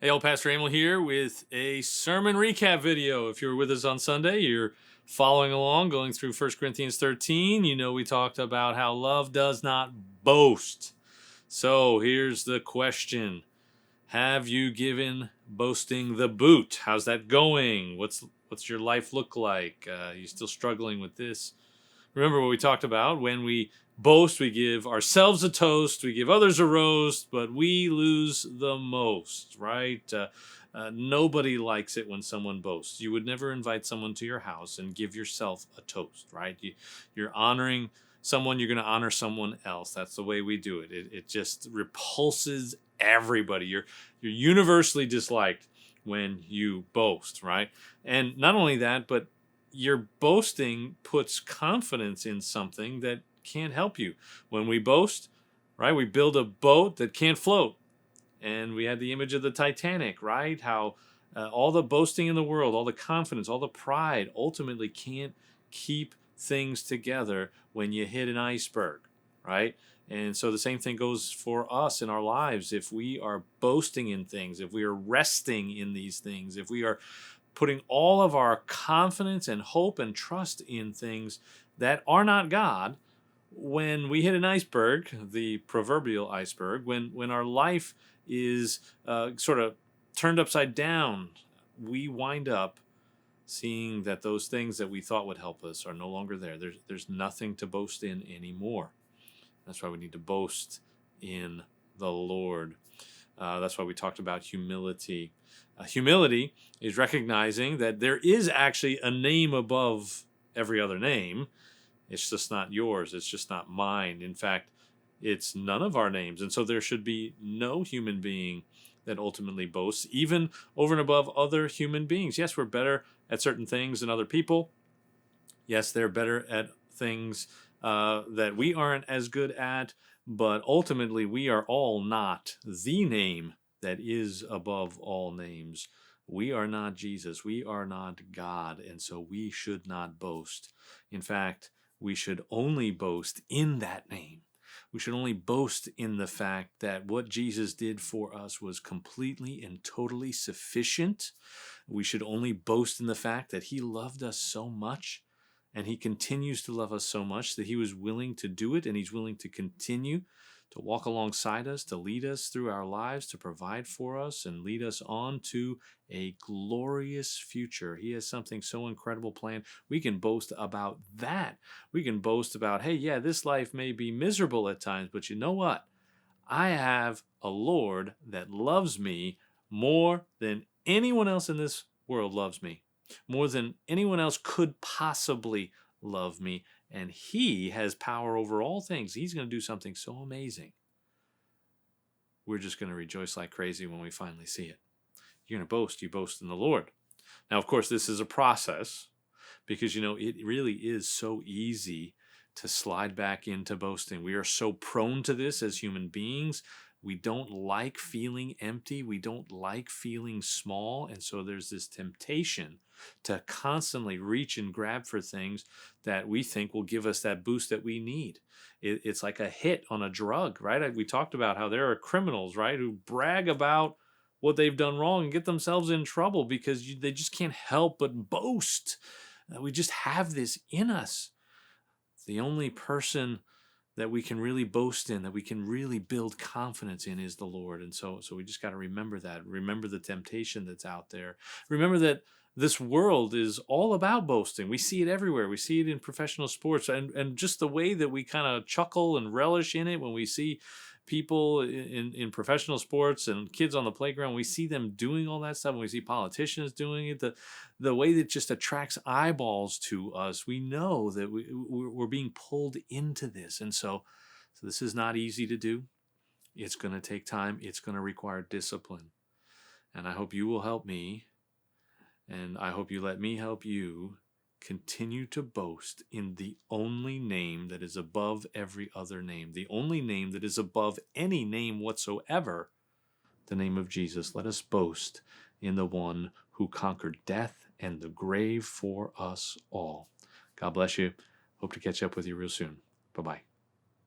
Hey, old Pastor Emil here with a sermon recap video. If you were with us on Sunday, you're following along, going through 1 Corinthians 13. You know we talked about how love does not boast. So here's the question. Have you given boasting the boot? How's that going? What's your life look like? You still struggling with this? Remember what we talked about? When we boast, we give ourselves a toast, we give others a roast, but we lose the most, right? Nobody likes it when someone boasts. You would never invite someone to your house and give yourself a toast, right? You're honoring someone, you're going to honor someone else. That's the way we do it. It just repulses everybody. You're universally disliked when you boast, right? And not only that, but your boasting puts confidence in something that can't help you. When we boast, right, we build a boat that can't float. And we had the image of the Titanic, right? How all the boasting in the world, all the confidence, all the pride ultimately can't keep things together when you hit an iceberg, right? And so the same thing goes for us in our lives. If we are boasting in things, if we are resting in these things, if we are putting all of our confidence and hope and trust in things that are not God, when we hit an iceberg, the proverbial iceberg, when our life is sort of turned upside down, we wind up seeing that those things that we thought would help us are no longer there. There's nothing to boast in anymore. That's why we need to boast in the Lord. That's why we talked about humility. Humility is recognizing that there is actually a name above every other name. It's just not yours. It's just not mine. In fact, it's none of our names. And so there should be no human being that ultimately boasts, even over and above other human beings. Yes, we're better at certain things than other people. Yes, they're better at things that we aren't as good at. But ultimately, we are all not the name that is above all names. We are not Jesus. We are not God. And so we should not boast. In fact, we should only boast in that name. We should only boast in the fact that what Jesus did for us was completely and totally sufficient. We should only boast in the fact that he loved us so much, and he continues to love us so much that he was willing to do it, and he's willing to continue to walk alongside us, to lead us through our lives, to provide for us, and lead us on to a glorious future. He has something so incredible planned. We can boast about that. We can boast about, hey, yeah, this life may be miserable at times, but you know what? I have a Lord that loves me more than anyone else in this world loves me, more than anyone else could possibly love me. And he has power over all things. He's going to do something so amazing. We're just going to rejoice like crazy when we finally see it. You're going to boast, you boast in the Lord. Now, of course, this is a process because, it really is so easy to slide back into boasting. We are so prone to this as human beings. We don't like feeling empty. We don't like feeling small. And so there's this temptation to constantly reach and grab for things that we think will give us that boost that we need. It's like a hit on a drug, right? We talked about how there are criminals, right, who brag about what they've done wrong and get themselves in trouble because they just can't help but boast. We just have this in us. The only person that we can really boast in, that we can really build confidence in, is the Lord. And so we just got to remember that. Remember the temptation that's out there. Remember that this world is all about boasting. We see it everywhere. We see it in professional sports, and just the way that we kind of chuckle and relish in it when we see people in professional sports and kids on the playground. We see them doing all that stuff, and we see politicians doing it. The way that just attracts eyeballs to us, we know that we're being pulled into this. And so this is not easy to do. It's going to take time. It's going to require discipline. And I hope you will help me, and I hope you let me help you continue to boast in the only name that is above every other name, the only name that is above any name whatsoever, the name of Jesus. Let us boast in the one who conquered death and the grave for us all. God bless you. Hope to catch up with you real soon. Bye-bye.